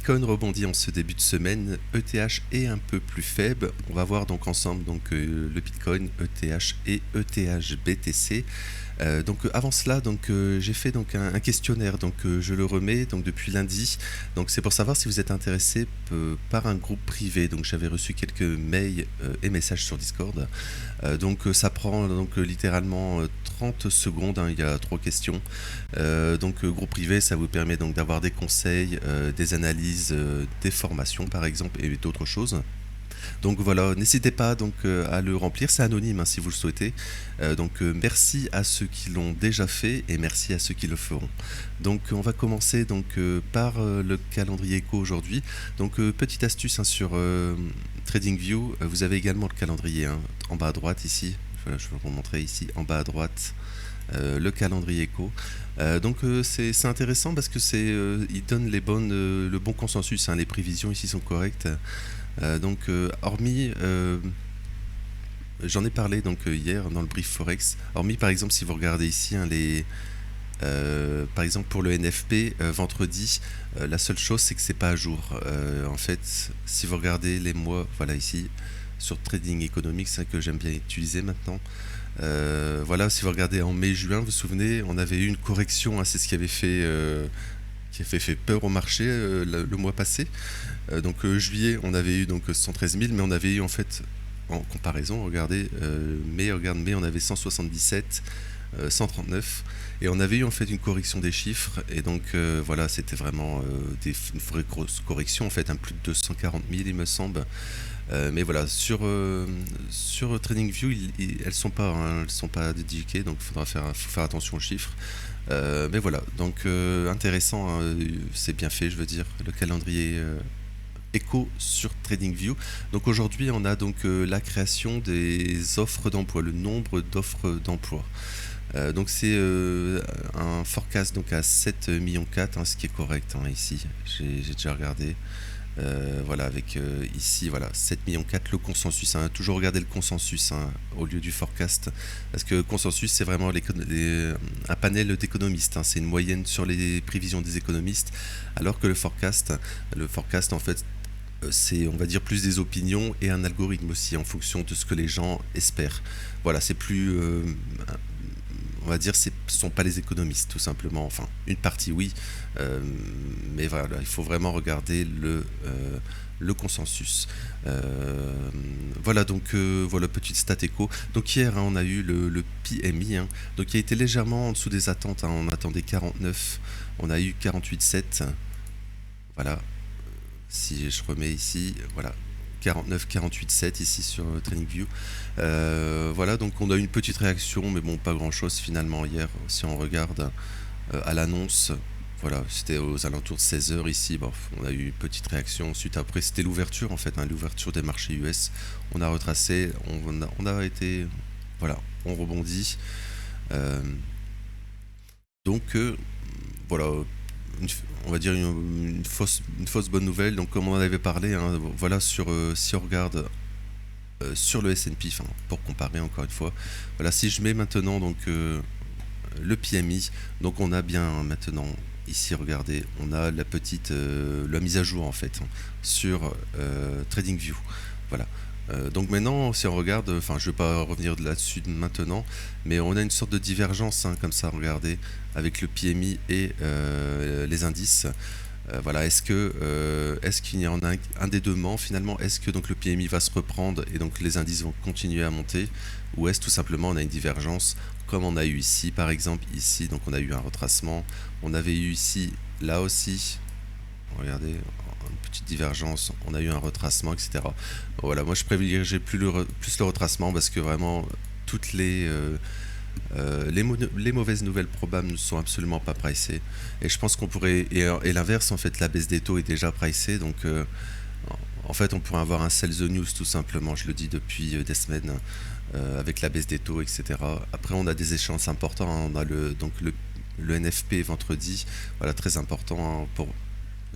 Bitcoin rebondit en ce début de semaine. ETH est un peu plus faible. On va voir donc ensemble le Bitcoin, ETH et ETH BTC. Avant cela, j'ai fait un questionnaire, je le remets depuis lundi. Donc c'est pour savoir si vous êtes intéressé par un groupe privé. Donc j'avais reçu quelques mails et messages sur Discord. Ça prend littéralement 30 secondes, hein, il y a 3 questions. Groupe privé, ça vous permet donc d'avoir des conseils, des analyses, des formations par exemple et d'autres choses. Donc voilà, n'hésitez pas à le remplir, c'est anonyme hein, si vous le souhaitez. Merci à ceux qui l'ont déjà fait et merci à ceux qui le feront. Donc on va commencer par le calendrier éco aujourd'hui. Petite astuce hein, sur TradingView, vous avez également le calendrier hein, en bas à droite ici. Voilà, je vais vous montrer ici en bas à droite. Le calendrier éco. C'est intéressant parce que il donne le bon consensus, hein, les prévisions ici sont correctes. Hormis, j'en ai parlé hier dans le brief Forex, hormis par exemple si vous regardez ici hein, par exemple pour le NFP vendredi, la seule chose c'est que c'est pas à jour. En fait, si vous regardez les mois, voilà ici, sur Trading Economics hein, que j'aime bien utiliser maintenant. Voilà, si vous regardez en mai-juin, vous vous souvenez, on avait eu une correction, hein, c'est ce qui avait fait peur au marché le mois passé. Juillet, on avait eu 113 000, mais on avait eu en fait, en comparaison, regardez, mai, on avait 177, 139, et on avait eu en fait une correction des chiffres, et voilà, c'était vraiment une vraie grosse correction, en fait, plus de 240 000 il me semble. Mais voilà, sur TradingView, elles sont pas dédiées, donc faut faire attention aux chiffres. Mais voilà, intéressant, hein, c'est bien fait, je veux dire, le calendrier éco sur TradingView. Donc aujourd'hui, on a la création des offres d'emploi, le nombre d'offres d'emploi. C'est un forecast à 7,4 millions, hein, ce qui est correct hein, ici, j'ai déjà regardé. Voilà, avec ici, voilà, 7,4 millions, le consensus. Hein, toujours regarder le consensus hein, au lieu du forecast. Parce que le consensus, c'est vraiment un panel d'économistes. Hein, c'est une moyenne sur les prévisions des économistes. Alors que le forecast en fait, c'est, on va dire, plus des opinions et un algorithme aussi en fonction de ce que les gens espèrent. Voilà, c'est plus. On va dire ce ne sont pas les économistes tout simplement, enfin une partie oui, mais voilà, il faut vraiment regarder le consensus. Voilà voilà, petite stat éco. Donc hier hein, on a eu le PMI hein, qui a été légèrement en dessous des attentes hein, on attendait 49, on a eu 48,7. Voilà, si je remets ici, voilà, 49, 48,7 ici sur TradingView. Voilà, on a eu une petite réaction, mais bon, pas grand chose finalement hier. Si on regarde à l'annonce, voilà, c'était aux alentours de 16h ici. Bon, on a eu une petite réaction. Ensuite, après, c'était l'ouverture en fait, hein, l'ouverture des marchés US. On a retracé, on a été, voilà, on rebondit. Voilà. On va dire une fausse bonne nouvelle. Donc comme on en avait parlé, hein, voilà, si on regarde sur le S&P, pour comparer encore une fois, voilà, si je mets maintenant le PMI, on a bien maintenant ici, regardez, on a la mise à jour en fait hein, sur TradingView. Voilà. Maintenant, si on regarde, je ne vais pas revenir là-dessus maintenant, mais on a une sorte de divergence, hein, comme ça, regardez, avec le PMI et les indices. Voilà, est-ce qu'il y en a un des deux ments finalement? Est-ce que le PMI va se reprendre et les indices vont continuer à monter, ou est-ce tout simplement on a une divergence comme on a eu ici par exemple, ici on a eu un retracement, on avait eu ici, là aussi, regardez, une petite divergence, on a eu un retracement, etc. Voilà, moi je privilégierais plus le retracement parce que vraiment toutes les mauvaises nouvelles probables ne sont absolument pas pricées, et je pense qu'on pourrait, et l'inverse en fait, la baisse des taux est déjà pricée, en fait on pourrait avoir un sell the news tout simplement, je le dis depuis des semaines, avec la baisse des taux, etc. Après on a des échéances importantes, hein, on a le NFP vendredi, voilà, très important hein, pour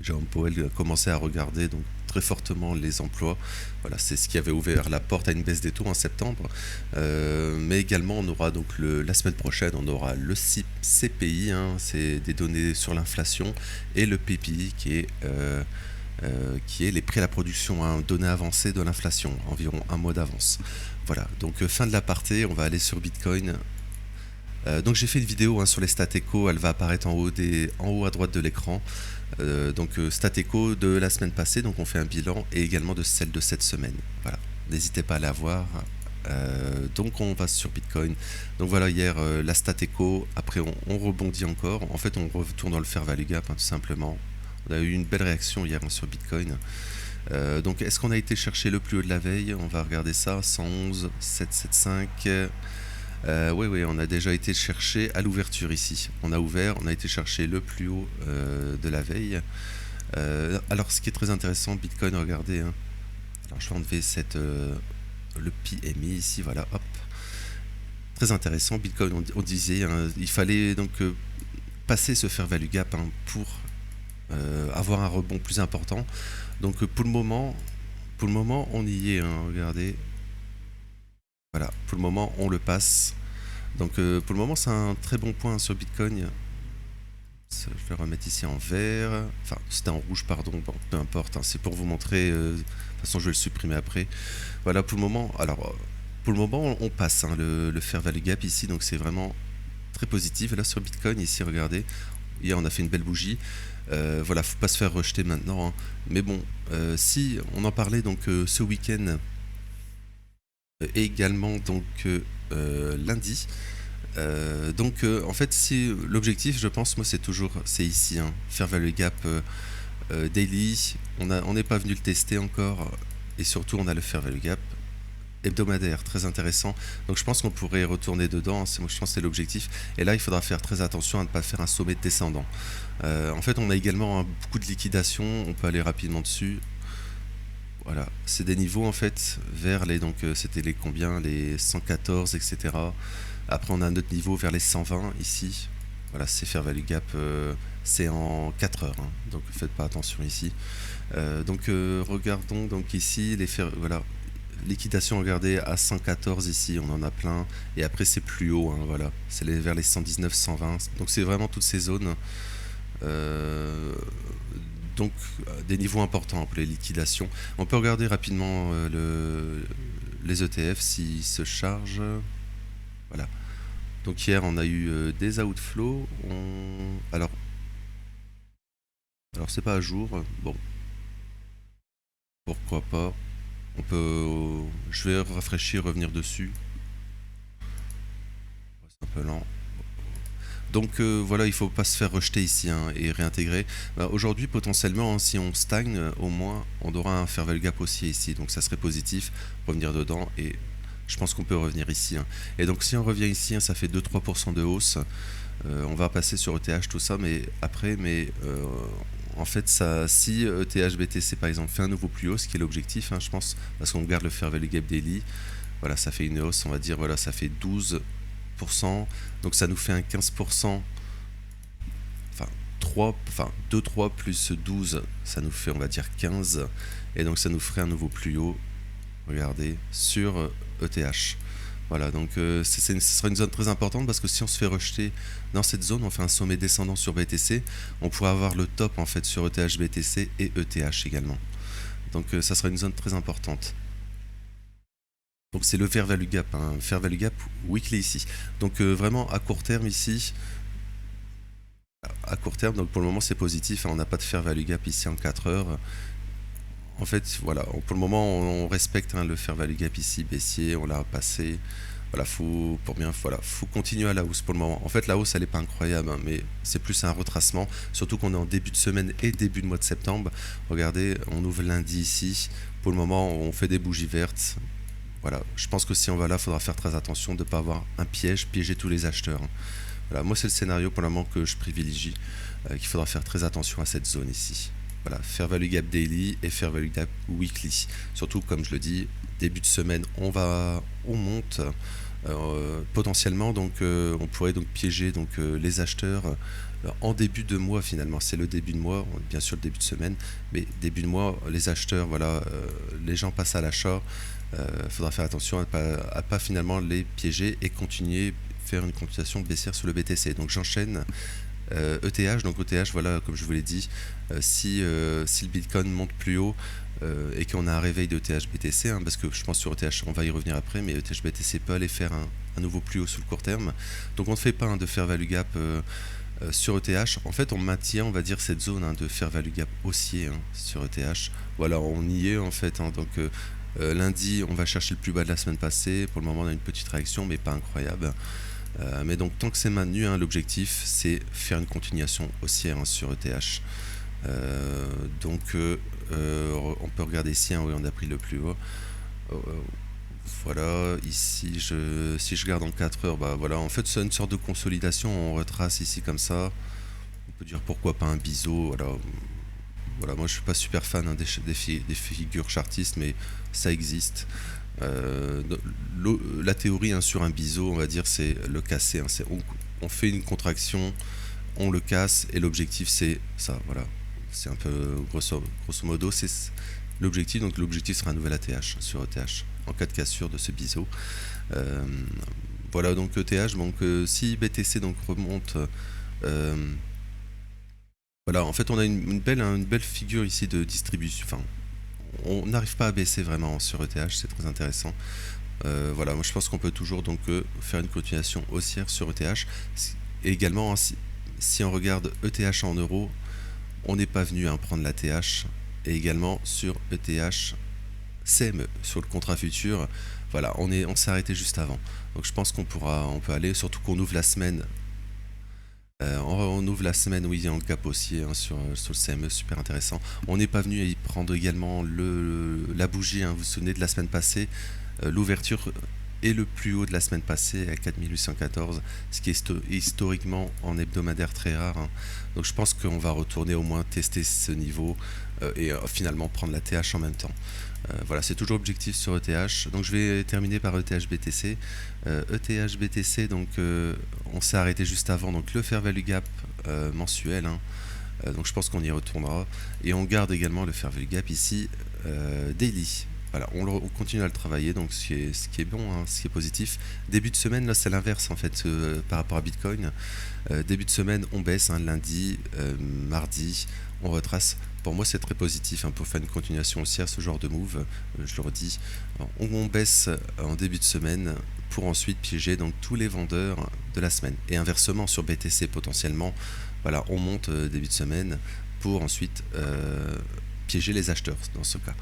Jérôme Powell commençait à regarder très fortement les emplois. Voilà, c'est ce qui avait ouvert la porte à une baisse des taux en septembre. Mais également, on aura la semaine prochaine, on aura le CPI, hein, c'est des données sur l'inflation, et le PPI qui est qui est les prix à la production, hein, données avancées de l'inflation, environ un mois d'avance. Voilà, donc fin de l'aparté, on va aller sur Bitcoin. Donc j'ai fait une vidéo, hein, sur les stats éco, elle va apparaître en haut à droite de l'écran. Stats éco de la semaine passée, donc on fait un bilan, et également de celle de cette semaine. Voilà, n'hésitez pas à la voir. Donc on va sur Bitcoin. Donc voilà, hier la stat éco, après on rebondit encore. En fait on retourne dans le fair value gap, hein, tout simplement. On a eu une belle réaction hier, hein, sur Bitcoin. Donc est-ce qu'on a été chercher le plus haut de la veille? On va regarder ça, 111 775. Oui, on a déjà été chercher à l'ouverture ici. On a ouvert, on a été chercher le plus haut de la veille. Alors ce qui est très intéressant, Bitcoin, regardez, hein. Alors je vais enlever le PMI ici, voilà, hop. Très intéressant, Bitcoin, on disait, hein, il fallait donc passer ce fair value gap, hein, pour avoir un rebond plus important. Donc pour le moment on y est, hein, regardez. Voilà, pour le moment on le passe. Donc pour le moment c'est un très bon point sur Bitcoin. Je vais le remettre ici en vert. Enfin c'était en rouge, pardon, bon, peu importe, hein, c'est pour vous montrer. De toute façon je vais le supprimer après. Voilà, pour le moment, alors pour le moment on passe, hein, le fair value gap ici, donc c'est vraiment très positif. Et là sur Bitcoin ici, regardez, hier on a fait une belle bougie. Voilà, faut pas se faire rejeter maintenant, hein. Mais bon, si on en parlait donc ce week-end, et également donc lundi. En fait, si l'objectif, je pense, moi c'est ici, hein, fair value gap daily. On n'est pas venu le tester encore, et surtout on a le fair value gap hebdomadaire, très intéressant. Donc je pense qu'on pourrait retourner dedans, hein, moi je pense que c'est l'objectif. Et là il faudra faire très attention à ne pas faire un sommet descendant. En fait on a également, hein, beaucoup de liquidation, on peut aller rapidement dessus. Voilà, c'est des niveaux en fait vers les, donc c'était les combien, les 114, etc. Après on a un autre niveau vers les 120 ici. Voilà, c'est fair value gap, c'est en 4 heures, hein, donc faites pas attention ici. Regardons donc ici voilà, liquidation, regardez, à 114 ici, on en a plein, et après c'est plus haut, hein, voilà, c'est vers les 119, 120, donc c'est vraiment toutes ces zones. Donc des niveaux importants pour les liquidations. On peut regarder rapidement les ETF s'ils se chargent. Voilà. Donc hier on a eu des outflows. Alors c'est pas à jour. Bon, pourquoi pas. Je vais rafraîchir, revenir dessus. C'est un peu lent. Donc voilà, il ne faut pas se faire rejeter ici, hein, et réintégrer. Aujourd'hui, potentiellement, hein, si on stagne, au moins, on aura un fair value gap haussier ici. Donc ça serait positif, revenir dedans, et je pense qu'on peut revenir ici, hein. Et donc si on revient ici, hein, ça fait 2-3% de hausse. On va passer sur ETH, tout ça, mais après, en fait, si ETH BTC par exemple fait un nouveau plus haut, ce qui est l'objectif, hein, je pense, parce qu'on garde le fair value gap daily, voilà, ça fait une hausse, on va dire, voilà, ça fait 12%. Donc ça nous fait un 15%, enfin 2, 3 plus 12, ça nous fait, on va dire, 15, et donc ça nous ferait un nouveau plus haut, regardez, sur ETH. Voilà, donc ce sera une zone très importante, parce que si on se fait rejeter dans cette zone, on fait un sommet descendant sur BTC, on pourra avoir le top en fait sur ETH BTC et ETH également. Donc ça sera une zone très importante. Donc c'est le fair value gap, hein, fair value gap weekly ici. Donc vraiment à court terme ici, donc pour le moment c'est positif, hein, on n'a pas de fair value gap ici en 4 heures. En fait voilà, pour le moment on respecte, hein, le fair value gap ici baissier, on l'a passé. Voilà, faut continuer à la hausse pour le moment. En fait la hausse elle n'est pas incroyable, hein, mais c'est plus un retracement, surtout qu'on est en début de semaine et début de mois de septembre. Regardez, on ouvre lundi ici, pour le moment on fait des bougies vertes. Voilà, je pense que si on va là, il faudra faire très attention de ne pas avoir un piéger tous les acheteurs. Voilà, moi c'est le scénario pour le moment que je privilégie, qu'il faudra faire très attention à cette zone ici. Voilà, fair value gap daily et fair value gap weekly. Surtout, comme je le dis, début de semaine, on monte potentiellement, donc on pourrait donc piéger donc les acheteurs en début de mois finalement. C'est le début de mois, bien sûr le début de semaine, mais début de mois, les acheteurs, voilà, les gens passent à l'achat. Faudra faire attention à pas finalement les piéger et faire une continuation baissière sur le BTC. Donc j'enchaîne ETH, donc ETH, voilà, comme je vous l'ai dit, si le Bitcoin monte plus haut et qu'on a un réveil de ETH BTC, hein, parce que je pense sur ETH, on va y revenir après, mais ETH BTC peut aller faire un nouveau plus haut sur le court terme. Donc on ne fait pas de fair value gap sur ETH. En fait, on maintient, on va dire, cette zone de fair value gap haussier sur ETH. Voilà, on y est en fait. Donc lundi, on va chercher le plus bas de la semaine passée. Pour le moment, on a une petite réaction, mais pas incroyable. Mais donc tant que c'est maintenu, l'objectif c'est faire une continuation haussière sur ETH. Donc on peut regarder ici, oui, on a pris le plus haut. Voilà, ici si je regarde en 4 heures, bah voilà, en fait c'est une sorte de consolidation, on retrace ici comme ça. On peut dire pourquoi pas un biseau, voilà. Voilà, moi je suis pas super fan des figures chartistes, mais ça existe. La théorie sur un biseau, on va dire, c'est le casser. On fait une contraction, on le casse, et l'objectif c'est ça. Voilà, c'est un peu grosso modo, c'est l'objectif. Donc l'objectif sera un nouvel ATH sur ETH en cas de cassure de ce biseau. Voilà, donc ETH. Donc si BTC donc remonte. Voilà, en fait, on a une belle figure ici de distribution. Enfin, on n'arrive pas à baisser vraiment sur ETH, c'est très intéressant. Voilà, moi je pense qu'on peut toujours donc faire une continuation haussière sur ETH. Et également, si on regarde ETH en euros, on n'est pas venu prendre la TH. Et également sur ETH CME, sur le contrat futur, voilà, on s'est arrêté juste avant. Donc je pense qu'on peut aller, surtout qu'on ouvre la semaine. On ouvre la semaine où il y a un gap haussier sur le CME, super intéressant. On n'est pas venu y prendre également la bougie, vous vous souvenez de la semaine passée, l'ouverture est le plus haut de la semaine passée à 4814, ce qui est historiquement en hebdomadaire très rare. Donc je pense qu'on va retourner au moins tester ce niveau et finalement prendre la TH en même temps. Voilà, c'est toujours objectif sur ETH. Donc je vais terminer par ETH BTC. ETH BTC, donc on s'est arrêté juste avant, donc le fair value gap mensuel. Donc je pense qu'on y retournera. Et on garde également le fair value gap ici daily. Voilà, on continue à le travailler, donc ce qui est bon, ce qui est positif. Début de semaine, là c'est l'inverse en fait par rapport à Bitcoin. Début de semaine, on baisse, lundi, mardi, on retrace. Pour moi, c'est très positif pour faire une continuation haussière, ce genre de move, je le redis. On baisse en début de semaine pour ensuite piéger donc tous les vendeurs de la semaine. Et inversement, sur BTC potentiellement, voilà, on monte début de semaine pour ensuite piéger les acheteurs dans ce cas.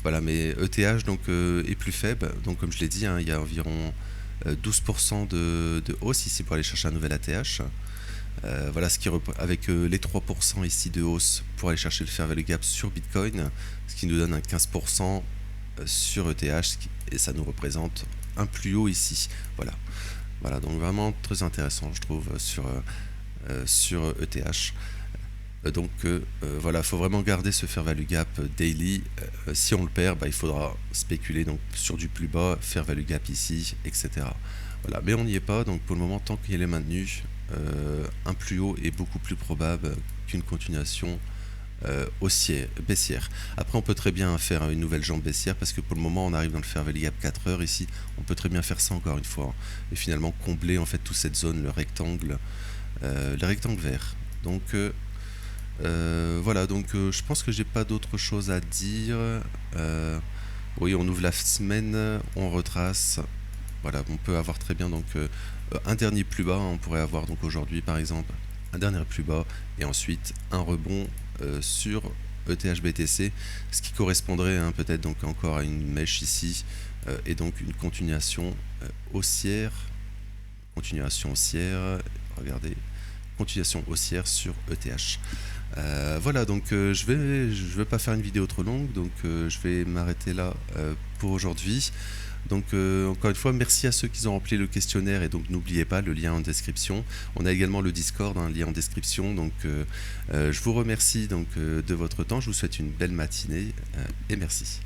Voilà, mais ETH donc est plus faible. Donc comme je l'ai dit, il y a environ 12% de hausse ici pour aller chercher un nouvel ATH. Voilà, avec les 3% ici de hausse pour aller chercher le fair value gap sur Bitcoin, ce qui nous donne un 15% sur ETH, et ça nous représente un plus haut ici. Voilà, donc vraiment très intéressant, je trouve, sur ETH. Donc voilà, il faut vraiment garder ce fair value gap daily. Si on le perd, il faudra spéculer donc sur du plus bas, fair value gap ici, etc. Voilà, mais on n'y est pas, donc pour le moment, tant qu'il est maintenu, un plus haut est beaucoup plus probable qu'une continuation baissière. Après, on peut très bien faire une nouvelle jambe baissière, parce que pour le moment, on arrive dans le fair value gap 4 heures ici. On peut très bien faire ça encore une fois, et finalement combler en fait toute cette zone, le rectangle vert. Donc voilà, donc je pense que j'ai pas d'autre chose à dire. Oui, on ouvre la semaine, on retrace. Voilà, on peut avoir très bien donc un dernier plus bas. On pourrait avoir donc aujourd'hui par exemple un dernier plus bas et ensuite un rebond sur ETH BTC, ce qui correspondrait peut-être donc encore à une mèche ici et donc une continuation haussière. Regardez, continuation haussière sur ETH. Voilà, donc je vais pas faire une vidéo trop longue, donc je vais m'arrêter là pour aujourd'hui. Donc encore une fois, merci à ceux qui ont rempli le questionnaire, et donc n'oubliez pas le lien en description. On a également le Discord, lien en description. Donc je vous remercie donc de votre temps, je vous souhaite une belle matinée et merci.